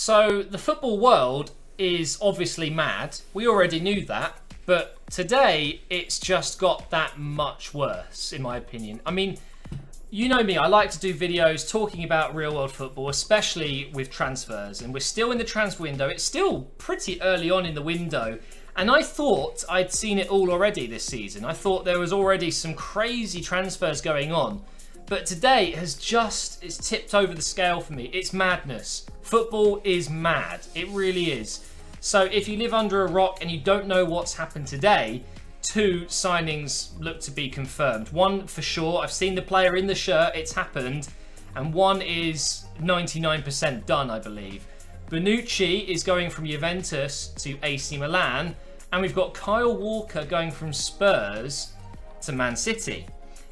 So the football world is obviously mad. We already knew that. But today, it's just got that much worse, in my opinion. I mean, you know me, I like to do videos talking about real world football, especially with transfers. And we're still in the transfer window. It's still pretty early on in the window. And I thought I'd seen it all already this season. I thought there was already some crazy transfers going on. But today it's tipped over the scale for me. It's madness. Football is mad. It really is. So if you live under a rock and you don't know what's happened today, 2 signings look to be confirmed. One for sure, I've seen the player in the shirt, it's happened. And one is 99% done, I believe. Bonucci is going from Juventus to AC Milan. And we've got Kyle Walker going from Spurs to Man City.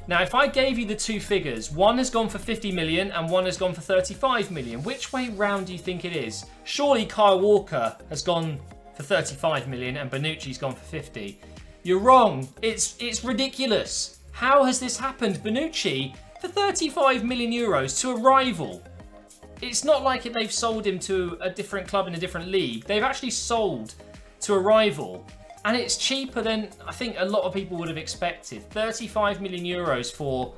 Now, if I gave you the 2 figures, one has gone for 50 million and one has gone for 35 million. Which way round do you think it is? Surely Kyle Walker has gone for 35 million and Bonucci's gone for 50. You're wrong. It's ridiculous. How has this happened? Bonucci for 35 million euros to a rival. It's not like they've sold him to a different club in a different league. They've actually sold to a rival. And it's cheaper than I think a lot of people would have expected. 35 million euros for,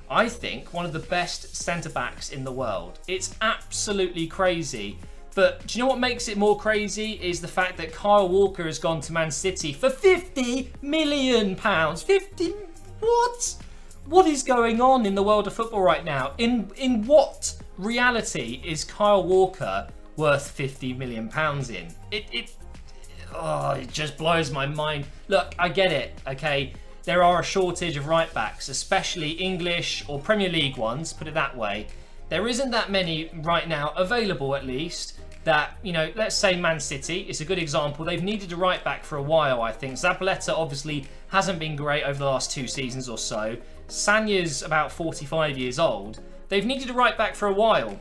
I think, one of the best centre-backs in the world. It's absolutely crazy. But do you know what makes it more crazy? Is the fact that Kyle Walker has gone to Man City for £50 million. 50? What? What is going on in the world of football right now? In what reality is Kyle Walker worth £50 million in? It just blows my mind. Look, I get it, okay? There are a shortage of right-backs, especially English or Premier League ones, put it that way. There isn't that many right now available, at least, that, you know, let's say Man City is a good example. They've needed a right-back for a while, I think. Zabaleta obviously hasn't been great over the last 2 seasons or so. Sanya's about 45 years old. They've needed a right-back for a while.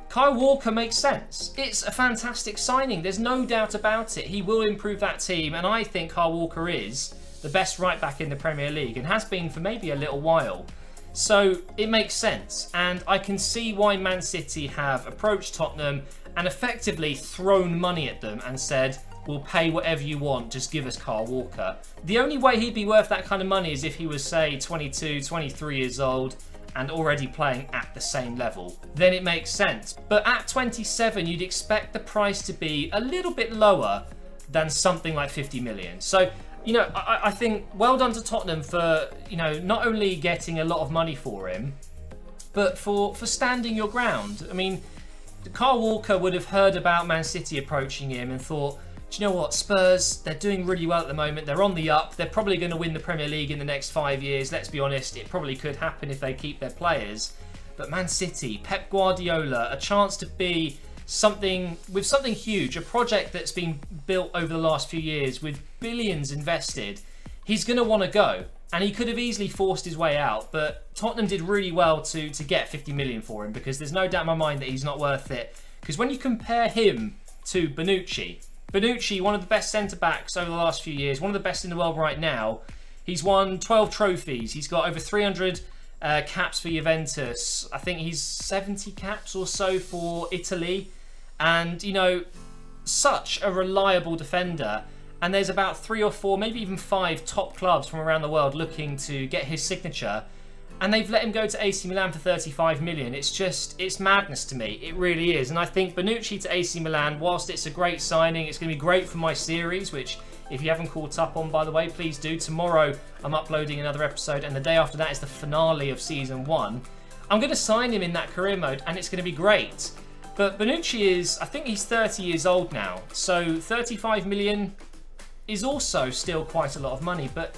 Kyle Walker makes sense. It's a fantastic signing. There's no doubt about it. He will improve that team, and I think Kyle Walker is the best right-back in the Premier League and has been for maybe a little while. So it makes sense, and I can see why Man City have approached Tottenham and effectively thrown money at them and said, we'll pay whatever you want, just give us Kyle Walker. The only way he'd be worth that kind of money is if he was, say, 22, 23 years old, and already playing at the same level. Then it makes sense. But at 27, you'd expect the price to be a little bit lower than something like 50 million. So, you know, I think well done to Tottenham for, you know, not only getting a lot of money for him, but for standing your ground. I mean, Kyle Walker would have heard about Man City approaching him and thought, do you know what, Spurs, they're doing really well at the moment. They're on the up. They're probably going to win the Premier League in the next 5 years. Let's be honest, it probably could happen if they keep their players. But Man City, Pep Guardiola, a chance to be something huge, a project that's been built over the last few years with billions invested. He's going to want to go, and he could have easily forced his way out, but Tottenham did really well to get 50 million for him, because there's no doubt in my mind that he's not worth it. Because when you compare him to Bonucci, one of the best centre-backs over the last few years, one of the best in the world right now. He's won 12 trophies. He's got over 300 caps for Juventus. I think he's 70 caps or so for Italy. And, you know, such a reliable defender. And there's about 3 or 4, maybe even 5 top clubs from around the world looking to get his signature. And they've let him go to AC Milan for 35 million. It's madness to me. It really is. And I think Bonucci to AC Milan, whilst it's a great signing, it's going to be great for my series, which if you haven't caught up on, by the way, please do. Tomorrow I'm uploading another episode, and the day after that is the finale of season 1. I'm going to sign him in that career mode, and it's going to be great. But Bonucci is, I think he's 30 years old now. So 35 million is also still quite a lot of money, but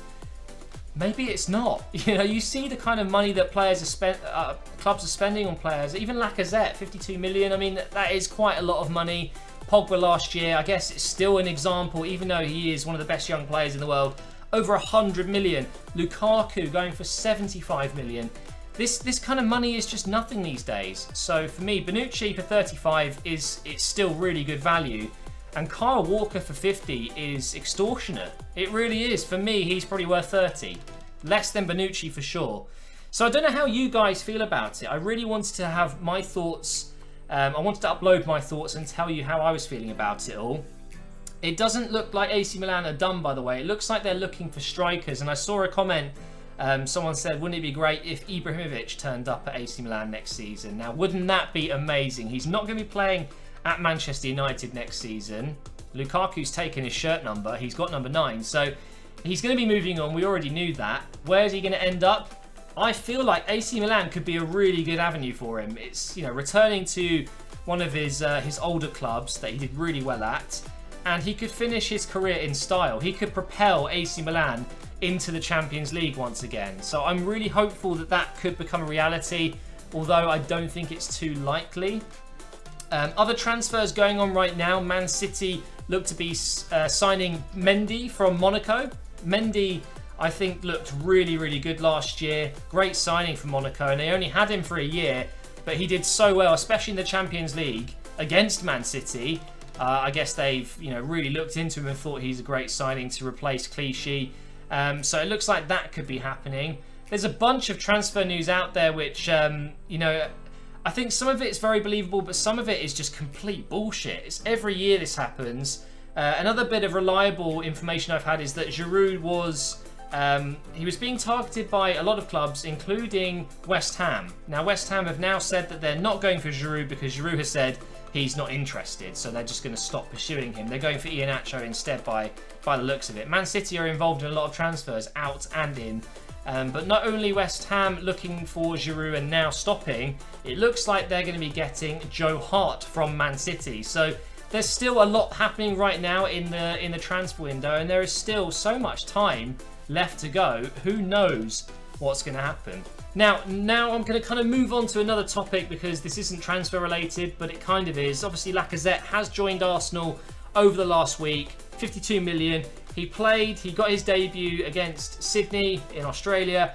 maybe it's not. You know, you see the kind of money that clubs are spending on players. Even Lacazette, 52 million. I mean, that is quite a lot of money. Pogba last year, I guess it's still an example, even though he is one of the best young players in the world. Over 100 million. Lukaku going for 75 million. This kind of money is just nothing these days. So for me, Bonucci for 35 it's still really good value. And Kyle Walker for 50 is extortionate. It really is. For me, he's probably worth 30. Less than Bonucci for sure. So I don't know how you guys feel about it. I really wanted to have my thoughts I wanted to upload my thoughts and tell you how I was feeling about it all. It doesn't look like AC Milan are done, by the way. It looks like they're looking for strikers, and I saw a comment. Someone said, wouldn't it be great if Ibrahimovic turned up at AC Milan next season? Now, wouldn't that be amazing? He's not going to be playing at Manchester United next season. Lukaku's taken his shirt number. He's got number 9. So he's going to be moving on. We already knew that. Where's he going to end up? I feel like AC Milan could be a really good avenue for him. It's, you know, returning to one of his older clubs that he did really well at. And he could finish his career in style. He could propel AC Milan into the Champions League once again. So I'm really hopeful that that could become a reality, although I don't think it's too likely. Other transfers going on right now. Man City look to be signing Mendy from Monaco. Mendy, I think, looked really, really good last year. Great signing for Monaco, and they only had him for a year, but he did so well, especially in the Champions League against Man City. I guess they've, you know, really looked into him and thought he's a great signing to replace Clichy. So it looks like that could be happening. There's a bunch of transfer news out there which, you know, I think some of it is very believable, but some of it is just complete bullshit. It's every year this happens. Another bit of reliable information I've had is that Giroud was... he was being targeted by a lot of clubs, including West Ham. Now, West Ham have now said that they're not going for Giroud because Giroud has said he's not interested, so they're just going to stop pursuing him. They're going for Iheanacho instead by the looks of it. Man City are involved in a lot of transfers, out and in. But not only West Ham looking for Giroud and now stopping, it looks like they're going to be getting Joe Hart from Man City. So there's still a lot happening right now in the transfer window, and there is still so much time left to go. Who knows what's going to happen? Now I'm going to kind of move on to another topic because this isn't transfer related, but it kind of is. Obviously, Lacazette has joined Arsenal over the last week. 52 million. He played, he got his debut against Sydney in Australia,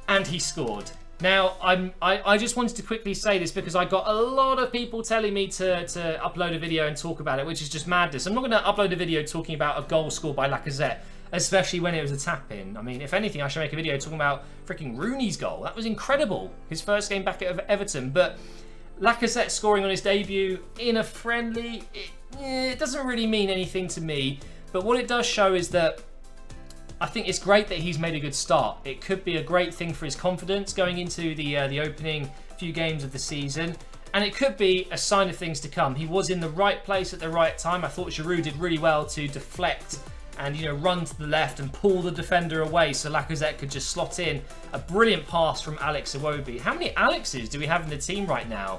and he scored. Now, I just wanted to quickly say this because I got a lot of people telling me to upload a video and talk about it, which is just madness. I'm not going to upload a video talking about a goal scored by Lacazette, especially when it was a tap-in. I mean, if anything, I should make a video talking about freaking Rooney's goal. That was incredible. His first game back at Everton. But Lacazette scoring on his debut in a friendly, it doesn't really mean anything to me. But what it does show is that I think it's great that he's made a good start. It could be a great thing for his confidence going into the opening few games of the season. And it could be a sign of things to come. He was in the right place at the right time. I thought Giroud did really well to deflect and, you know, run to the left and pull the defender away so Lacazette could just slot in a brilliant pass from Alex Iwobi. How many Alexes do we have in the team right now?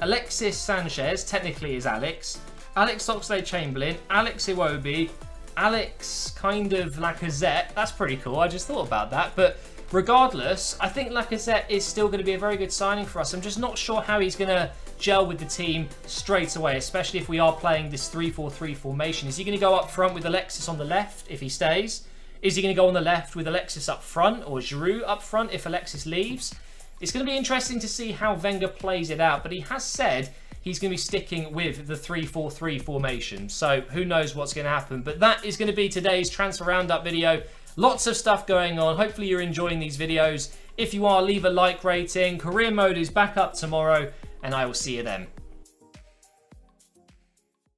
Alexis Sanchez technically is Alex. Alex Oxlade-Chamberlain, Alex Iwobi, Alex kind of Lacazette. That's pretty cool. I just thought about that. But regardless, I think Lacazette is still going to be a very good signing for us. I'm just not sure how he's going to gel with the team straight away, especially if we are playing this 3-4-3 formation. Is he going to go up front with Alexis on the left if he stays? Is he going to go on the left with Alexis up front or Giroud up front if Alexis leaves? It's going to be interesting to see how Wenger plays it out, but he has said he's going to be sticking with the 3-4-3 formation. So who knows what's going to happen. But that is going to be today's transfer roundup video. Lots of stuff going on. Hopefully you're enjoying these videos. If you are, leave a like rating. Career mode is back up tomorrow, and I will see you then.